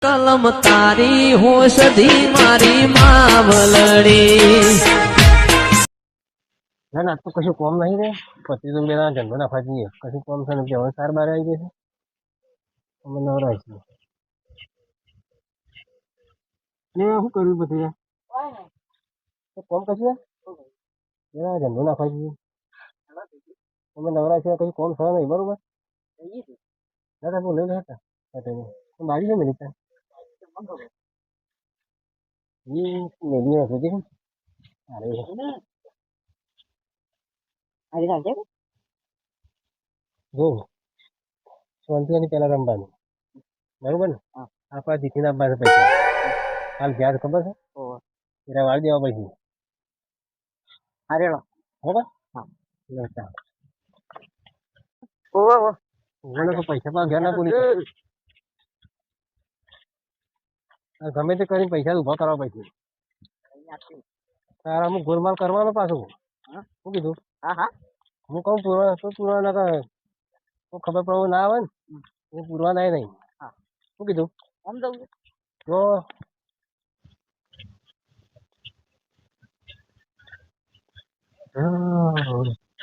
કલમ તારી હોશધી મારી માવલડી. ના ના તો કશું કોમ નહીં રે પછી તો બેના જન્મ નાખવા જઈએ કશું કોમ છે ને હવે સાર બાર આવી જશે અમે નવરા છીએ ને શું કર્યું પછી તો કોમ કશું બેના જન્મ નાખવા જઈએ અમે નવરા છીએ કશું કોમ છે નહીં બરોબર ના તો લઈ લેતા મારી છે મિનિટ મેલી હશે કે જો શાંતિની પેલા રમવાનું બરોબર ને આપણા જીતી ના આપવા પૈસા હાલ વ્યાજ ખબર છે એના વાળી દેવા પૈસા બરાબર હા પૈસા પણ ઘેર ના પૂરી ગમે તે કરીને પૈસા ઉભા કરવા પૈસા તારા અમુક ગોલમાલ કરવાનો પાછું શું કીધું હું કહું પૂરવા તો પૂરવા ના કરે ખબર પડવું ના આવે ને હું પૂરવા ના નહીં શું કીધું તો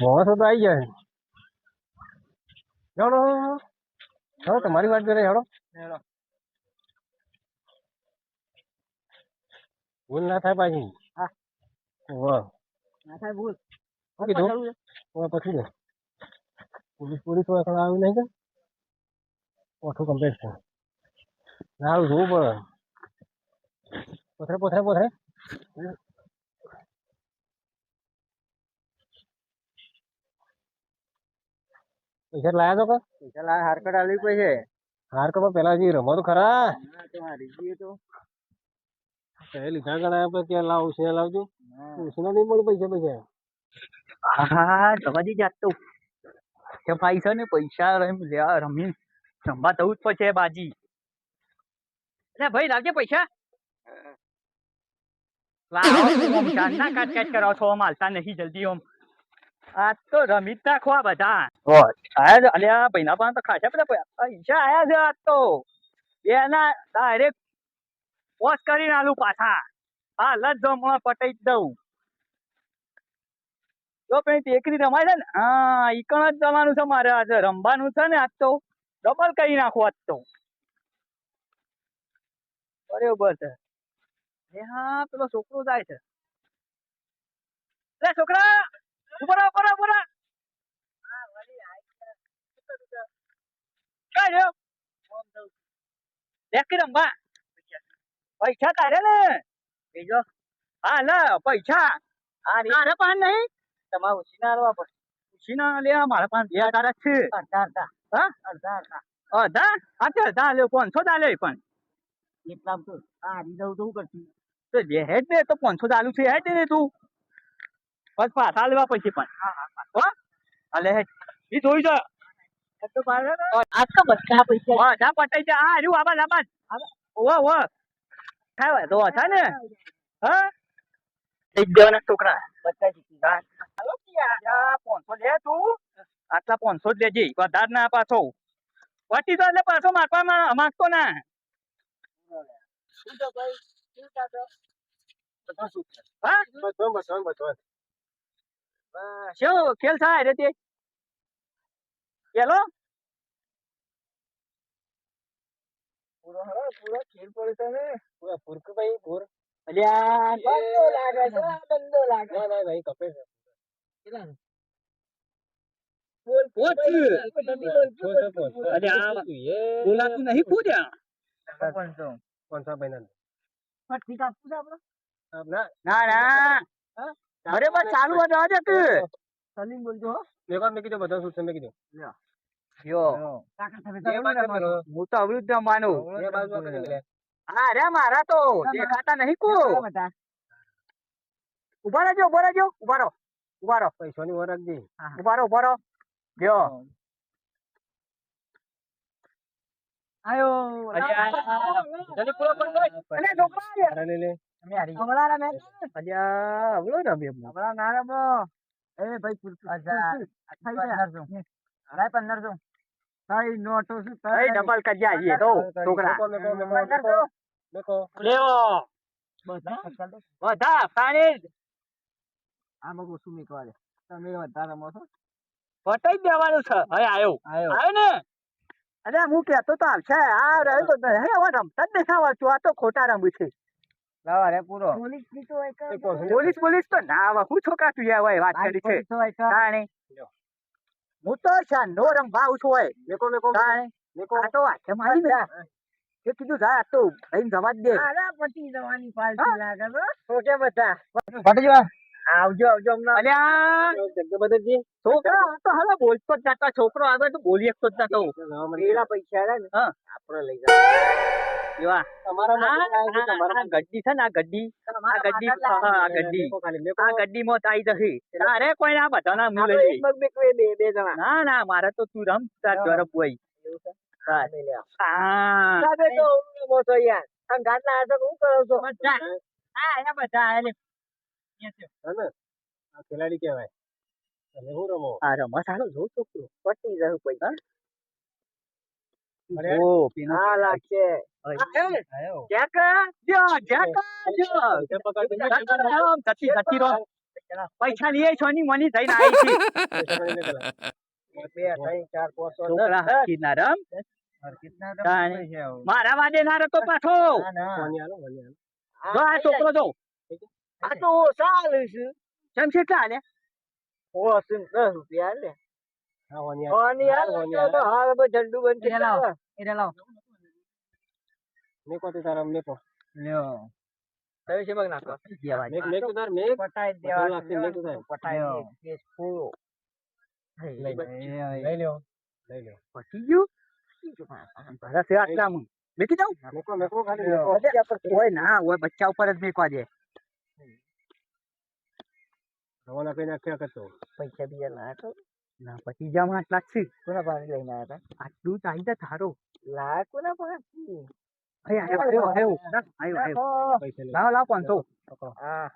મોણસો તો આવી જાય હેડો હેડો તમારી વાત કરે હેડો ભૂલ ના થાય પાછી ના થાય ભૂલ શું કીધું પછી દે પોલીસ વાળા આવ્યું નહીં કે ઓઠું કમ્પ્લીટ છે ના જોવું પડે પોથરે પૈસા લાયા તો પૈસા લાયા હારકટ આવી પૈસે હારકટ પેલા જે રમો તો ખરા લીધા ગણાયા પર ત્યાં લાવું છે લાવજો ઉછીના નહીં મળે પૈસા હા જવાજી જાતો કે પૈસા ને પૈસા રમી રમવા જવું જ પડશે બાજી એટલે ભાઈ લાવજે પૈસા ના કાટ કરાવો છો માલતા નહીં જલ્દી ઓમ આ તો રમી જ નાખવા બધા અલ્યા ભાઈના પાસે તો ખાસા બધા પૈસા આયા છે આજ તો બે ના ડાયરેક્ટ પોસ્ટ કરીને આલું પાછા હાલ જ જો પટાઈ જ દઉં જો પેલી ટેકરી રમાય છે ને હા ઈકણ જ જવાનું છે મારે આજે રમવાનું છે ને આજ તો ડબલ કરી નાખો આજ તો બરોબર છે એ હા પેલો છોકરો જાય છે લે છોકરા ઉપર કઈ રહ્યો ટેકરી રમવા પૈસા તારે ને બીજો હા લે પૈસા મારે પાન નહીં તમારે ઉછીના આલવા પડે ઉછીના લે મારા પાસે 2000 છે અડધા હા અડધા અડધા લે 500 ચાલે પણ એટલા તો હા દઉં તો કરતી તો જે હેડ ને તો 500 ચાલુ છે હેડ ને તું બસ પાછા લેવા પછી પણ હો અલે હેડ ઈ જોઈ જા તો પાડે આજ તો બધા પૈસા બધા પટાઈ જા આ રહ્યું આબા ઓ થાય તો થાય ને હા એક દેવાના છોકરા બધા જીતી હાલો 500 લે તું આટલા 500 જ લેજે વધાર ના પાછો વાટી તો એટલે પાછો મારવા માંગતો ના શું તો ભાઈ શું કાતો બધા શું હા બસ શું ખેલ થાય રે તે પેલો પૂરો ખેલ પડે છે ને પૂરા ફૂરક ભાઈ પૂર અલ્યા બંધો લાગે ના ભાઈ કપે છે કેટલા બોલાતું નહીં પૂર્યા 500 અરે બસ ચાલુ હતા જ કે સલીમ બોલજો મેં કીધું બધા શું છે મેં કીધું હું તો અવરું જ જમવાનું હા રે મારા તો દેખાતા નહીં કો ઉભા રહેજો ઉભા રહો પૈસાની વાર રાખજે ઉભા રહો જો આયો જલ્દી પૂરો કર અરે છોકરા અરે લે અમે હારી હમણાં મે અલ્યા આવલો ને બે હમણાં ના રે બો એ ભાઈ 1500 અરે 1500 તઈ નોટો શું તઈ ડબલ કરી આવીએ તો છોકરા મેકો લેવો બધા પાણી આમાં શું મેકવા દે તમે વધારે રમો છો પટાઈ દેવાનું છે હવે આવ્યો ને અરે હું કેતો તો આવશે આ રહ્યો તો નહીં હવે રમતા જ દેખાવા છું આ તો ખોટા રમું છે લાવા રે પૂરો પોલીસ તો ના આવે હું છોકરા તું હોય વાત કરી છે તાણે હું તો નો રમવા આવું છું હોય મેકો તાણે આ તો વાંચે મારી ને એ કીધું જા આ તો લઈને જવા જ દે પટી જવાની પાલટી લાગે તો કે બધા પટી જવા આવજો હમણાં અલ્યા બદલજી છોકરો આ તો હવે બોલતો જ નતો છોકરો આવે તો બોલી શકતો જ નતો પેલા પૈસા ને આપણે લઈ જાવ એવા તમારા આ ગड्डी છે ને આ ગड्डी માં તાઈ જશે અરે કોઈ ના બધા ના હું લઈ બે જણા ના મારે તો તું રમ તાર ઝડપ હોય ખેલાડી કહેવાય તમે શું રમો રમવા સારો જો છોકરો પટી જવું પૈસા પૈસા લઈ છો ની મની થઈને આવી છે મારા વાદે ના રતો પાછો આ છોકરો જો આ તો ચાલે છે કેમ છે ચાલે રૂપિયા લે ઝંડુ બંધ મેકો તો તારા મેકો તમે છે બગ નાખો મેકો તાર મેક પટાઈ દેવા પટાઈ લઈ લ્યો પછી ગયું ભરા છે આટલા હું બેઠી જાઉં મેકો ખાલી કોઈ ના હોય બચ્ચા ઉપર જ મેકવા દે રવાના કઈ નાખ્યા કરતો પૈસા બીજા ના પછી જામ 8 લાખ છે કોના પાસે લઈને આવ્યા હતા આટલું ચાહીદા થારો લાખ કોના પાસે આયો લાવ 500 હા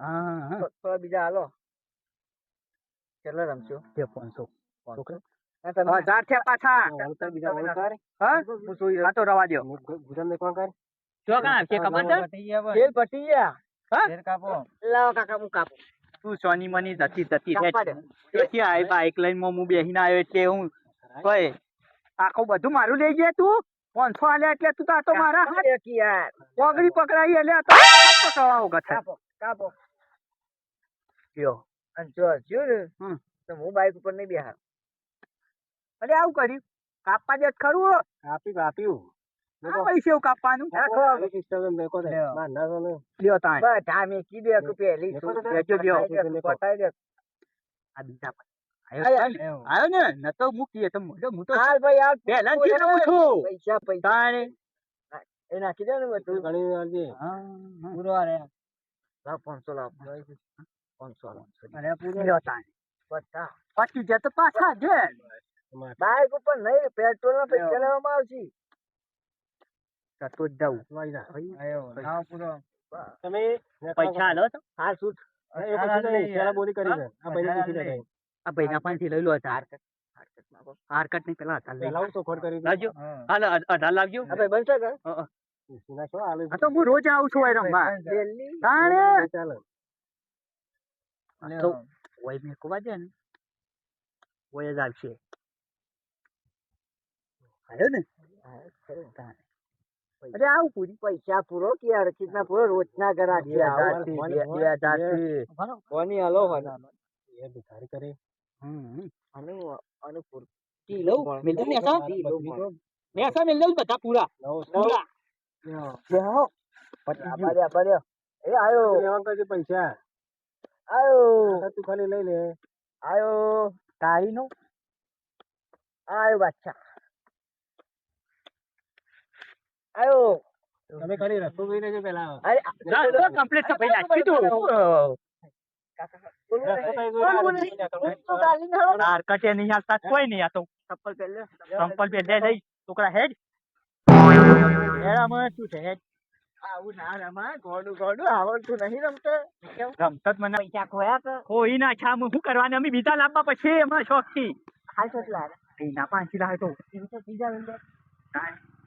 બીજા હાલો ચલો રમશો તે 500 1000 થયા પાછા હા તો રવા દો ગુજરાત ને કોણ કરે જો કા કે કમાન્ડર ખેલ પટી ગયા હા ખેલ કાપો લાવ કાકા હું કાપો તું સોની મની જતી તેથી આઈ બાઈક લઈને હું બેહીને આવ્યો એટલે હું કોઈ આખું બધું મારું લઈ જાય તું 500 આલ્યા એટલે તું તો મારા હાથ યાર પોગડી પકડાઈ એટલે આ તો કવાઓ ગથા કાપો યો જો ને તો હું બાઈક ઉપર નહીં બેહા અરે આવું કર્યું કાપવા દે ખરું કાપ્યું પૈસે કાપવાનું લ્યો તાણ બધા મેં કીધું કે પેલી પટાઈ દે આ બીજા આયો ને ન તો મૂકીએ તો હું તો હાલ ભાઈ આ પહેલા થી રહું છું પૈસા એ નાખી દે ને બધું ઘણી વારજી પૂરો રે લાવ 500 લાવ 500 અરે પૂરો લ્યો તાણ બધા પછી જે તો પાછા જે બાઈક ઉપર નહીં પેટ્રોલ ના પૈસા લેવામાં આવશે તો જ જાઉં તમે પૈસા હાલો તો હા શૂટ પેલા બોલી કરી છે આ ભાઈ ના પાંચ લઈ લો હારકટ નહીં પેલા પેલા તો ખોટ કરી લાવજો હાલ 18 લાવજો હવે બનશે કે સીના છો હાલ તો હું રોજ આવું છું રમવા તાણે ચાલો તો ઓય મે કોવા દે ને ઓય જ આવશે આયો ને અરે આવું પૂરી પૈસા પૂરો કે યાર કિતના પૂરો રોજના ગરા છે 2000 કોની હાલો એ ભિખારી કરે અનુપુર ટી લઉં મિલ દે ને એસા મિલ દે બધા પૂરા જાઓ પટી એ આયો લેવા કરજે પૈસા આયો તું ખાલી લઈ લે આયો તારી નો આયો બાદશાહ આયો તમે ખાલી રસ્તો જોઈ લેજો પેલા અરે કમ્પ્લીટ તો ભાઈ નાખી દો હારકટ એ નહીં હાલતા કોઈ નહીં આ તો ચપ્પલ પહેર લે જઈ છોકરા હેડ એરામાં શું છે હેડ આવું ના રમા ગોડું આવડતું નહીં રમતો રમતો મને પૈસા ખોયા તો કોઈ ના છા હું શું કરવાના અમે બીજા લાવવા પછી એમાં શોખ થી હાલ કેટલા ના પાંચી લાવે તો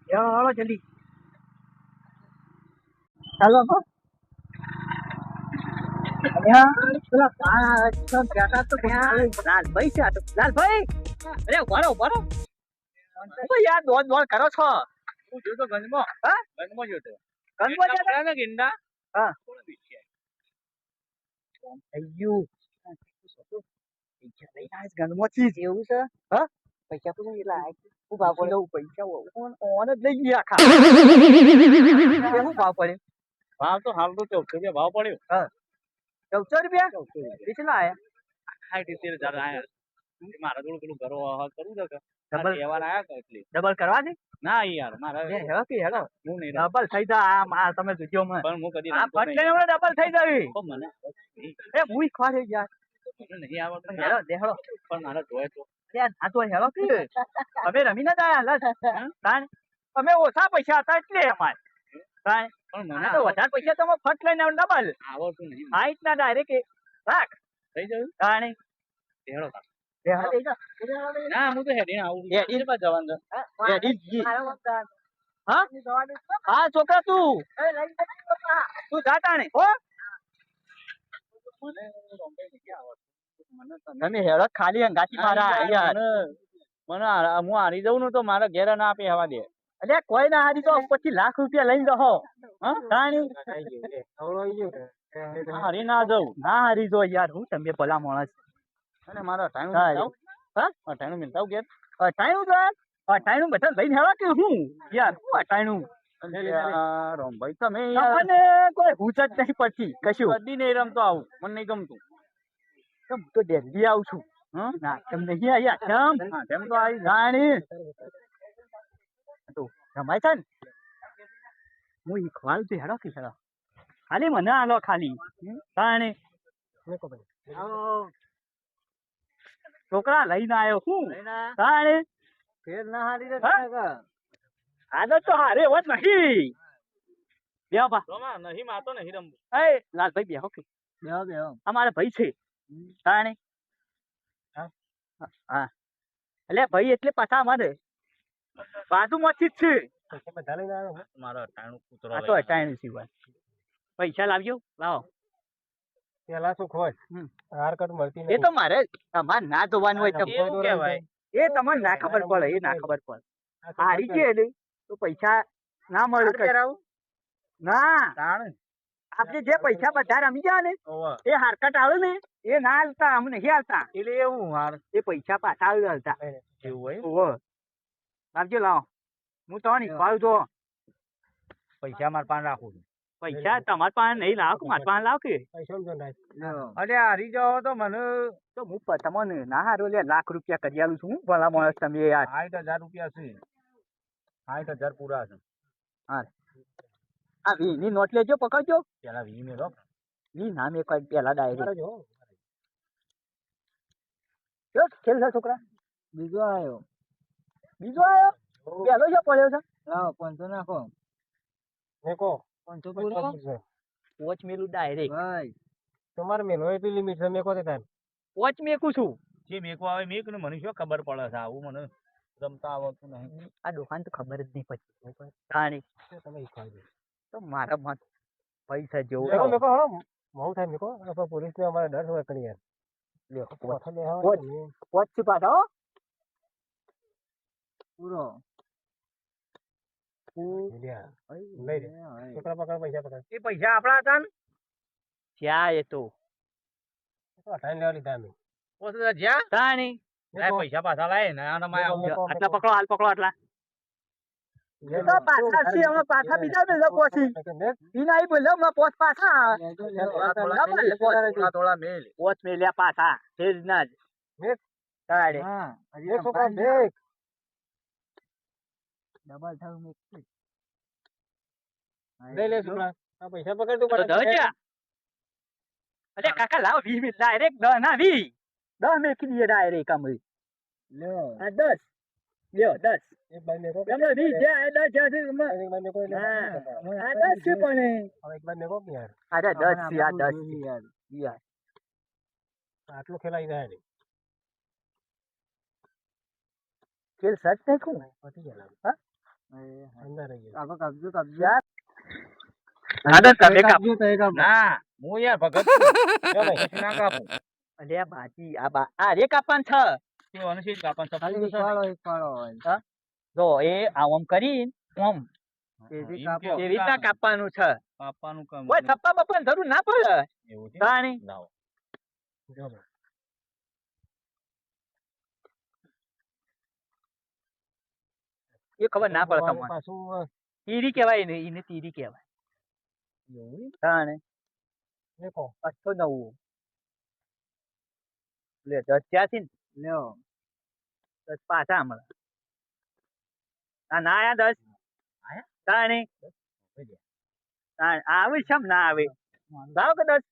હાલો જલ્દી ચાલો આપો લાલભાઈ છે આ તો લાલભાઈ અરે ઉભારો યાર દોડ કરો છો હું જોતો ગંજમાં હા ગંજમાં જોતો ગંગો ગંડા ને ગિંડા હા કોણ બીશે અయ్యో પૈસા લઈને આવીશ ગંગમાંથી જ એવું છે હા પૈસા તો એટલા શું ભાવ પડે પૈસા ઓન જ લઈ ગયા આખા શું ભાવ પડે ભાવ તો હાલ તો 1400 ભાવ પડ્યો હા 1400 કેટલા આયા 60-70 આયા મારા થોડું પેલું ઘરો કરવું છે કે ડબલ તહેવાર આયા કે એટલે ડબલ કરવા દે ના યાર મારા હેડો કે હેડો હું નહીં ડબલ થઈ જા આ તમે જોજો મને પણ હું કદી આ ફટ લઈને હમણાં ડબલ થઈ જવી તો મને એ મુઈ ખવાડે યાર મને નહીં આવડતું હેડો દેહડો પણ મારે જોય તો આ તો હેડો કે અમે રમી ના જાય તાણ અમે ઓછા પૈસા હતા એટલે અમારે તાણ પણ મને મને તો વધારે પૈસા તમે ફટ લઈને ડબલ આવડતું નહીં હાઈટ ના ડાયરેક્ટ રાખ થઈ ગયું તાણે હેડો ના હું તો હેડીને આવું હેડીને પાછા જવાનું છે હા હા છોકરા તું જા તાણે હો મને રોંબે નથી આવડતું મને તમે હેડો ખાલી અંગાતી મારા યાર મને હું હારી જાઉં ને તો મારા ઘેર ના આપે હવા દે અરે કોઈ ના હારી તો પછી લાખ રૂપિયા લઈને જહો હા તાણી હારી ના જાઉં ના હારી જો યાર હું તમે ભલા માણસ અને મારા ટાઈમ હા ટાઈમ મિલતા ઘેર અટાણું તો અટાણું બધા લઈને હેવા કે હું યાર હું અટાણું રોમભાઈ તમે મને કોઈ ભૂત જ નહીં પડતી કશું કદી નહીં રમતો આવું મને નહીં ગમતું હું તો ડેલી આવું છું ના તમે નહીં આયા કેમ તેમ તો આવી જાણી તો રમાય છે ને હું ઈખવાલ તો હેડો કે હેડો ખાલી મને આલો ખાલી તાણે છોકરા લઈને આવ્યો હું તાણે ફેર ના હારી આદત તો હારે હોત નહીં બેહો બા નહીં માતો નહીં રમવું એ લાલભાઈ બેહો કે બેહો અમારા ભાઈ છે તાણે હા એટલે ભાઈ એટલે પાછા અમારે બાજુમાંથી જ છે બધા લઈને આવ્યો મારો ટાણું કૂતરો આ તો અટાણું સિવાય પૈસા લાવજો લાવો પેલા શું ખોજ હાર કટ મળતી એ તો મારે તમારે ના જોવાનું હોય તો કહેવાય એ તમને ના ખબર પડે એ ના ખબર પડે હારી ગયા ને તો પૈસા ના મળે ના આપણે જે પૈસા બધા રમી ગયા ને એ હારકટ આવે ને એ ના હાલતા અમે નહીં હાલતા એટલે એવું હાર એ પૈસા પાછા આવી હાલતા એવું ઓહો લાવજો લાવો હું તો નહીં ખાવ તો પૈસા માર પાન રાખું પૈસા તમારા પાસે નહીં લાવો કે મારા પાસે લાવો કે અરે હારી જાઓ તો મને તો હું તમને ના હારો લે લાખ રૂપિયા કરી આલું છું હું ભલા માણસ તમે યાર 60,000 રૂપિયા છે 60,000 પૂરા છે હા આ વી ની નોટ લેજો પકડજો પેલા 20 મેલો વી નામ એક પેલા ડાયરેક્ટ જો ખેલ છે છોકરા બીજો આવ્યો પેલો જો પડ્યો છે લાવો 500 નાખો મેકો 500 પૂરો પોચ મેલું ડાયરેક્ટ ભાઈ તમારે મેલો એટલી લિમિટ છે મેકો તે ટાઈમ પોચ મેકું છું જે મેકો આવે મેક ને મને શું ખબર પડે છે આવું મને રમતા આવડતું નહીં આ દુકાન તો ખબર જ નહીં પછી તાણી તમે શીખવાડજો તો મારા મત પૈસા જેવું મેકો મેકો હળો બહુ થાય મેકો આપણે પોલીસ ને અમારે ડર હોય કણી યાર પોચ થી પાછા હો પૂરો છોકરા પકડ પૈસા પકડ એ પૈસા આપણા હતા ને ક્યાં એ તો 58 લેવા લીધા અમે જ્યાં તાણી પૈસા પાછા લાય ને આટલા પકડો હાલ પકડો આટલા પાછા છે અમે પાછા બીજા બે લોકો છે ઈ નહીં બોલ્યો અમે પોચ પાછા થોડા મેલ પોચ મેલ્યા પાછા તેજ ના જ તાડે ડબલ થયું મેક લઈ લે છોકરા આ પૈસા પકડ તું તો અરે કાકા લાવ 20 મિનિટ ડાયરેક્ટ 10 ના 10 મેકી દીએ ડાયરેક્ટ અમે લે આ 10 લ્યો 10 એક બાર મેકો તમે 20 છે આ 10 છે તમે એક બાર મેકો એટલે આ 10 છે પણ હવે એક બાર મેકો કે યાર અરે 10 છે આ 10 છે યાર આટલું ખેલાઈ જાય ને ખેલ સચ નાખ્યું પતી ગયા લાગે. હા? અંદર રહી ગયું. આગળ કાપજો આગળ તમે કાપો ના હું યાર ભગત છું. લ્યો ભાઈ. પછી ના કાપું. અલ્યા બાજી આ રે કાપવાનું છે તે અનુશીલ કાપવાનું સપનું તો છે. જો એ આમ કરી ઓમ એમ એવી કેવો? રીતના કાપવાનું છે કાપવાનું કામ કોઈ થપ્પા બપ્પાની જરૂર ના પડે એવું છે. તાણી લાવો. લ્યો ભાઈ. એ ખબર ના પડે તમને પાછું તીરી કહેવાય ને એને તીરી કહેવાય એવું છે? તાણે દેખો. 890 લે 10 થયા છે ને લ્યો. 10 પાછા હમણાં ના આયા 10 આયા? તાણી આવે છે ના આવે લાવો કે 10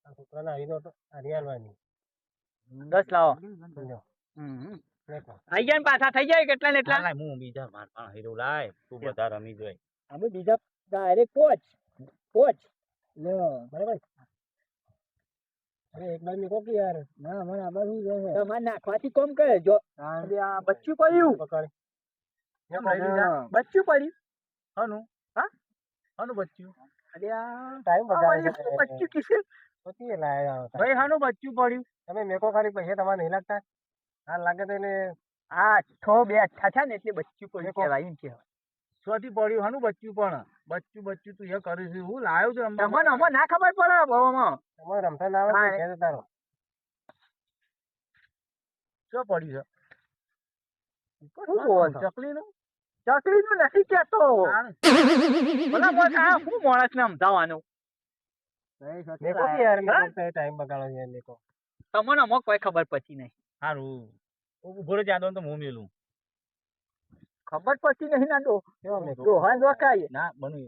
આ છોકરાના હરીનો તો હરિયાળવાની. 10 લાવો લ્યો. દેખો. આઈ ગયા ને પાછા થઈ જાય કેટલા ને એટલા ના, ના, હું બીજા માર પાસે હીરો લાય. તું બધા રમી જોય. અમે બીજા ડાયરેક્ટ પોચ લ્યો બરાબર અરે એક બાર નીકો કે યાર. ના મને આ બધું તમારે નાખવાથી કોમ કરે જો અરે આ બચ્ચું પડ્યું પકડ. કેમ લઈ લીધા? બચ્ચું પડ્યું હનું? હા? હનું બચ્ચું? અરે આ ટાઈમ બગાડે છે. બચ્ચું કિસે પતી લાયા આવો. ભાઈ હનું બચ્ચું પડ્યું? તમે મેકો ખાલી પૈસા તમારે નહીં લાગતા. આ લાગે તો એને આ 6 2 8 છે ને એટલે બચ્ચું પડ્યું દેખો. કહેવાય એમ કહેવાય શોથી પડ્યું હનું બચ્ચું પણ? બચ્ચું તું એ કર્યું છે. હું લાવ્યો છું રમવા તમને અમને ના ખબર પડે બહુમાં તમારે રમતા ના આવે હા. તો ઘેર તારો. શું પડ્યું છે? શું જોવો છો? ચકલીનું? ચકરીનું નથી કહેતો ભલા બોલ આ શું માણસને સમજાવવાનું મેકો કે યાર હા? મેકો ટાઈમ બગાડો યાર મેકો. તમને અમુક કોઈ ખબર પછી નહીં સારું. ઉભો રહે જાદો તો હું મેલું. ખબર પછી નહીં ના દો કેવો મેકો? દોહા દોકાય ના બનુ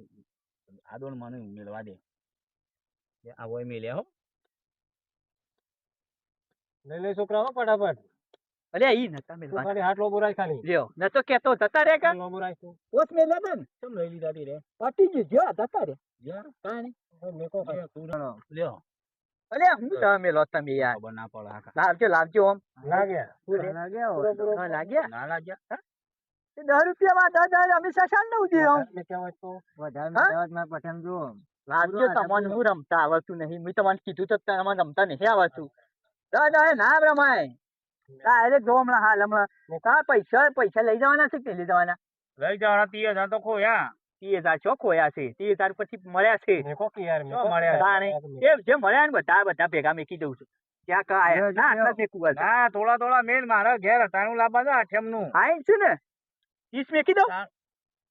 આદોન મને મેળવા દે. આ હોય મેલ્યા હો. લઈ લે છોકરાઓ ફટાફટ. અરે ઈ નતા તું મેલવા ખાલી હાથ લોબો રાખ ખાલી. લ્યો ન તો કેતો જતા રે કા લોબો રાખ તું. પોસ મેલે ને કેમ લઈ લીધા તી રે? પટી ગયું જો જતા રે યાર, કાણી હવે મેકો ખાલી. એ કુરાણો. લ્યો. અરે હું તમે મેલો તમે યાર ખબર ના પડે આખા. લાવજો આમ લાગ્યા. પૂરે. હા, લાગ્યા ના લાગ્યા? એ 10 રૂપિયા માં 10 અમે સસાન નું દે આમ મેં કહેવાય તો લાવજો તમને હું રમતા આવડતું નહીં મેં તમને કીધું તો તમને રમતા નહીં આવડતું દાદા એ ના રમાય ડાયરેક્ટ જો હમણાં કા પૈસા લઈ જવાના છે કે લઈ જવાના લઈ જવાના 30,000 તો ખોયા. 30,000 ચો ખોયા છે 30,000 પછી મળ્યા છે મેકો કે યાર મેકો. મળ્યા? તાણે જે મળ્યા ને બધા ભેગા મેકી દઉં છું ત્યાં કાય ના આટલા જ મેકું બસ ના થોડા મેલ મારા ઘેર હટાણું લાવવા છે 8 નું. આઈ છું ને 30 મેકી દઉં તાર-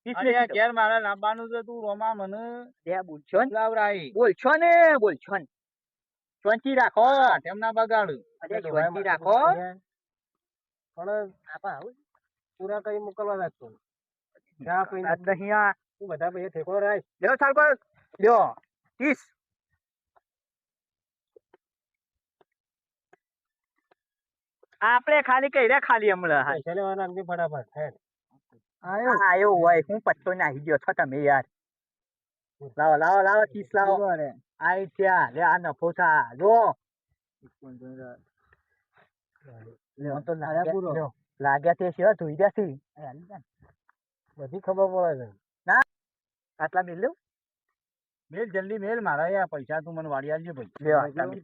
30 અરે મેકી દઉં ઘેર મારા લાવવાનું છે. તું રોમા મને બે બોલશો ને લાવરાઈ. બોલશો ને શાંતિ રાખો એમ ના બગાડું. અરે શાંતિ રાખો પણ આપા આવું પૂરા કરી મોકલવા રાખતો. જા કોઈ આ દહિયા તું બધા ભાઈ ઠેકો રાખ. લ્યો સાલ પર લ્યો 30 આપણે ખાલી કહી રહ્યા ખાલી હમણાં હા. પૈસા લેવાના આપજે ફટાફટ. હેડ. આયો હોય હું પત્તો નાહી ગયો છો તમે યાર લાવો 30 લાવો આઈ ત્યાં લે આ નફો થા જો લ્યો તો લ્યો. લાગ્યા તે છે ધોઈ ગયા છે બધી ખબર પડે છે. આટલા મિલ લ્યો મેલ જલ્દી મેલ મારા યાર પૈસા તું મને વાળી આલજે ભાઈ. લ્યો આટલા મિલ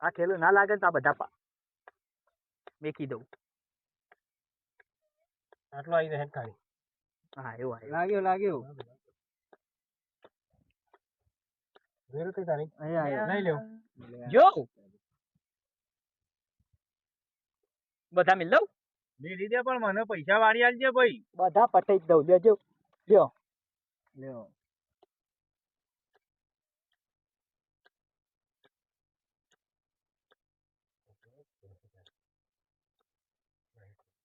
આ ખેલું ના લાગે ને તો આ બધા મેકી દઉં આટલો આવી જાય ખાલી. હા એવું લાગ્યો વેરું થઈ તારી. લઈ લઈ લ્યો. જો બધા મિલ દઉં મેલી દે પણ મને પૈસા વાળી આલજે ભાઈ. બધા પટાઈ જ દઉં લેજો લ્યો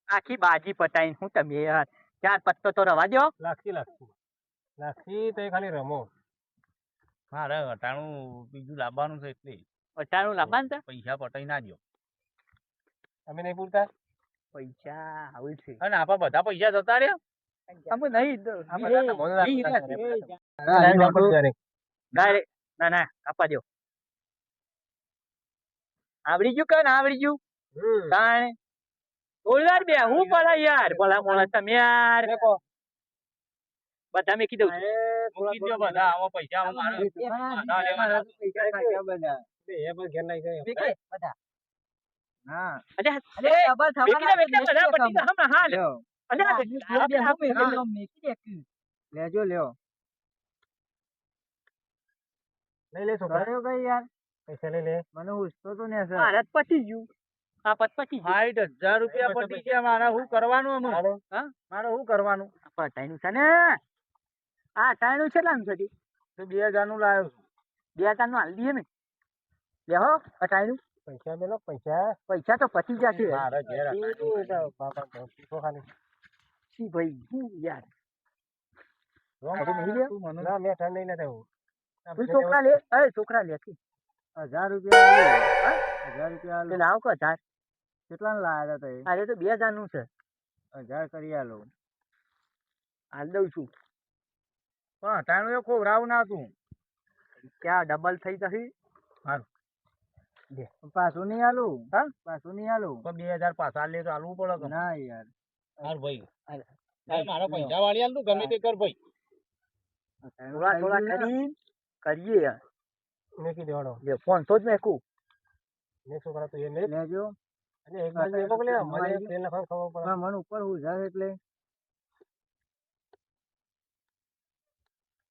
આખી બાજી પટાઈ હું તમે યાર ચાર પત્તો તો રવા દો લાક્ષી તો એ ખાલી રમો. મારે હટાણું બીજું લાવવાનું છે એટલે પટાણું લાવવાનું છે પૈસા પટાઈ ના દ્યો. અમે નહીં પૂરતા. પૈસા આવું છે અને આપા બધા પૈસા જતા રહ્યા. અમે નહીં આ બધા તો મને રાખતા ડાયરેક્ટ ના કાપા દો આવડી ગયું કે ના આવડી ગયું તાણે ઓલાર બે હું પડે યાર ભલા મોણા તમે યાર બધા મેં કીધું મૂકી દ્યો બધા આવો પૈસા આવો મારા અરે ડબલ થવાના બધા પટી તો હમણાં હાલ લેજો લ્યો લઈ લે છોકરા કઈ યાર પૈસા લઈ લે મને ઉછતો તો ને સર ભારત પટી ગયું આ પત પટી ગયું 60,000 રૂપિયા પટી ગયા મારા શું કરવાનું અમુ હા મારે શું કરવાનું પટાઈનું છે ને આ ટાણું કેટલાનું છે તી? તો 2,000 નું લાવ્યો છું 2,000 નું હાલ દઈએ ને લેહો અટાણું પૈસા મેલો પૈસા પૈસા તો પતી જશે મારા ઘેર છી ભાઈ હું યાર ના મેં ઠંડ નહીં થયું તું છોકરા લે એ છોકરા લે તું 1000 રૂપિયા 1000 રૂપિયા તે લાવ કે 1000 કેટલા લાયા હતા અરે તો 2,000 નું છે 1000 કરી આલો હાલ દઉં છું પણ ટાણું એ ખોવરાવું ના તું ક્યાં ડબલ થઈ જશે પાછું નહીં આલું હા પાછું નહીં આલું તો 2,000 પાછા લે તો આલવું પડે કે ના યાર હાલ ભાઈ મારા પૈસા વાળી આલ તું ગમે તે કર ભાઈ થોડા થોડા કરીએ યાર મેં કીધું દેવાનો લે 500 જ મેકું મેં છોકરા તો એ નહીં લેજો અને એક બાજુ એ મોકલે મને તેલ નાખવા ખબર પડે મન ઉપર હું જાય એટલે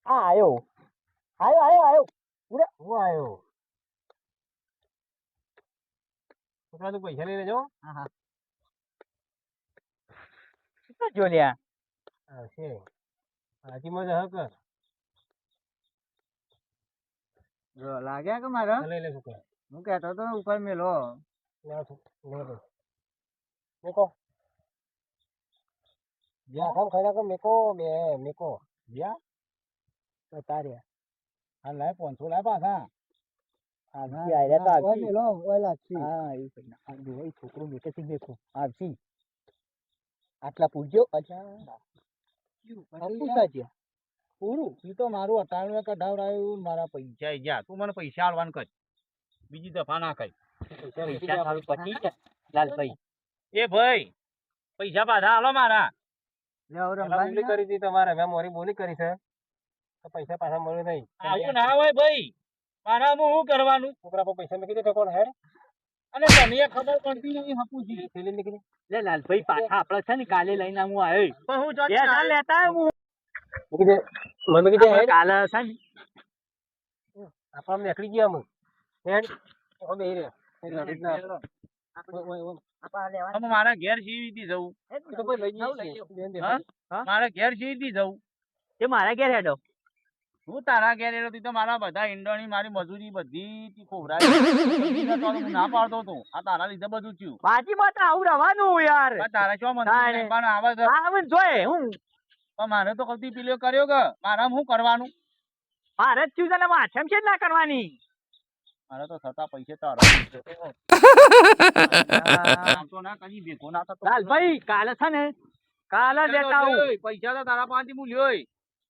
હા આયો હું આવ્યો છોકરા તું પૈસા લઈ લેજો જો લ્યા હા છે હાજી મજા હક જો લાગ્યા કે મારા લઈ લે છોકરા હું કહેતો તો ઉપર મેલો મેકો જ્યાં કામ ખાઈ નાખો મેકો જ્યાં તાર્યા હા લાય 500 લાય પાછા છોકરો મેકે થી મેકો આવશી આટલા પૂછજો પૂરું ઈ તો મારું 98 કઢાવરાયું મારા પૈસા ઈ ગયા તું મને પૈસા આલવાનું કર બીજી દફા ના કઈ લાલભાઈ એ ભાઈ પૈસા પાછા આલો મારા બોલી કરી હતી તમારે મેં મોરી બોલી કરી છે તો પૈસા પાછા મળે નહીં આવું ના હોય ભાઈ મારા શું કરવાનું છોકરા પર પૈસા મૂકી દે કોણ હેડ અને તને ખબર પડતી નહીં હપુજી થેલી નીકળી લે લાલભાઈ પાછા આપડે છે ને કાલે લઈને હું આવ્યો પણ હું લેતા હું મૂકી દે મને મૂકી દે હેડ કાલે છે ને આપણા નીકળી ગયા અમે હેડ હવે એ રે તમે મારા ઘેર સીવીથી જવું તો ભાઈ લઈ જઈએ મારા ઘેર સીવીથી જવું એ મારા ઘેર હેડો હું તારા ઘેર એલો તો મારા બધા ઈંડોની મારી મજૂરી બધી ખોવરાઈ હું ના પાડતો હતો આ તારા લીધે બધું થયું બાજીમાં તો આવું રહેવાનું યાર તારા શું મને આવે છે આવે જોઈ હું પણ મારે તો કદી પીલો કર્યો કે મારા શું કરવાનું મારે જ થયું છે માછમ છે ના કરવાની મારે તો થતા પૈસે તારા લાલભાઈ કાલે છે ને કાલે લેતા આવું પૈસા તો તારા પાસેથી હું લ્યો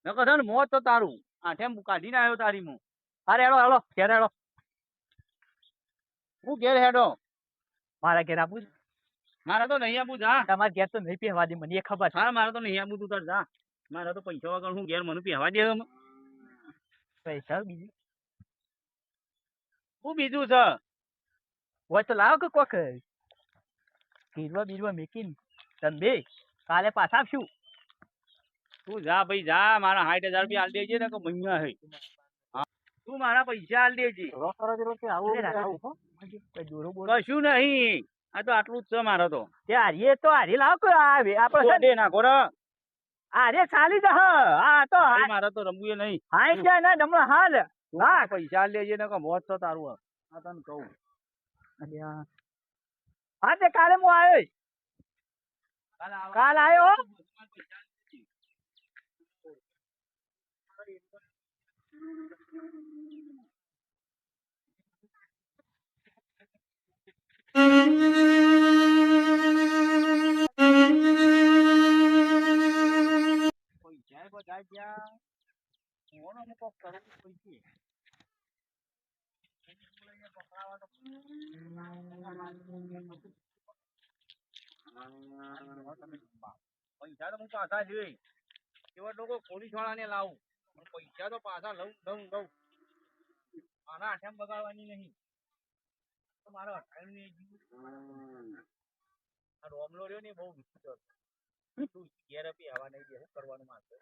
ન કહે ને મોત તો તારું આઠે કાઢીને આવ્યો તારી હું અરે હેડો ઘેર હેડો હું ઘેર હેડો મારા ઘેર આપું મારે તો નહીં આપું જા તમારા ઘેર તો નહીં પહેવા દે મને એ ખબર છે હા મારે તો નહીં આપું તું તાર જા મારે તો પૈસા વગર હું ઘેર મને પહેવા દે પૈસા બીજું શું બીજું છે હોય તો લાવો કે કોક બીરવા મેકીને તમે કાલે પાછા આપશું તું જા ભાઈ જા મારા 60,000 રૂપિયા આલ દેજે ને કે મહિના હે તું મારા પૈસા આલ દેજે કશું નહીં આ તો આટલું જ છે મારે તો હારી લાવો કે આપડે દે નાખો રે અરે ચાલી જા હા તો મારે તો રમવું નહીં હાઈ ગયા ના ડમણા હાલ હા પૈસા આલ દેજે ને કે મોત તો તારું આ તને કહું હા તે કાલે હું આવ્યો કાલ આવ્યો પૈસા બધા જ્યાં કોણ અમુક કરવું પૈસે પૈસા તો હું પાછા જોઈ એવા લોકો પોલીસ વાળાને લાવું પણ પૈસા તો પાછા લઉં આના આઠમ બગાડવાની નહીં તો મારો અઠાણું નહીં જીવ આ રોમલો રહ્યો ને એ બહુ વિચિત્ર તું ઘેર આપી હવા નહીં દે શું કરવાનું મારે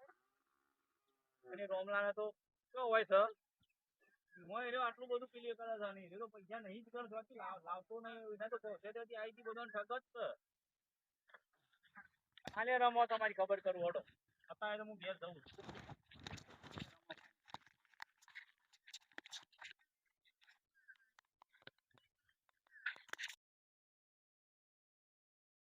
અને રોમલાને તો કેવો હોય છે મોય રહ્યો આટલું બધું ક્લિયર કરે છે નહીં તો પૈસા નહીં જ કરતો લાવતો નહીં એને તો સોસાયટી આવી હતી બધાને ઠગ જ છે ખાલી રમો તમારી ખબર કરું હડો અત્યારે તો હું ઘેર જઉં છું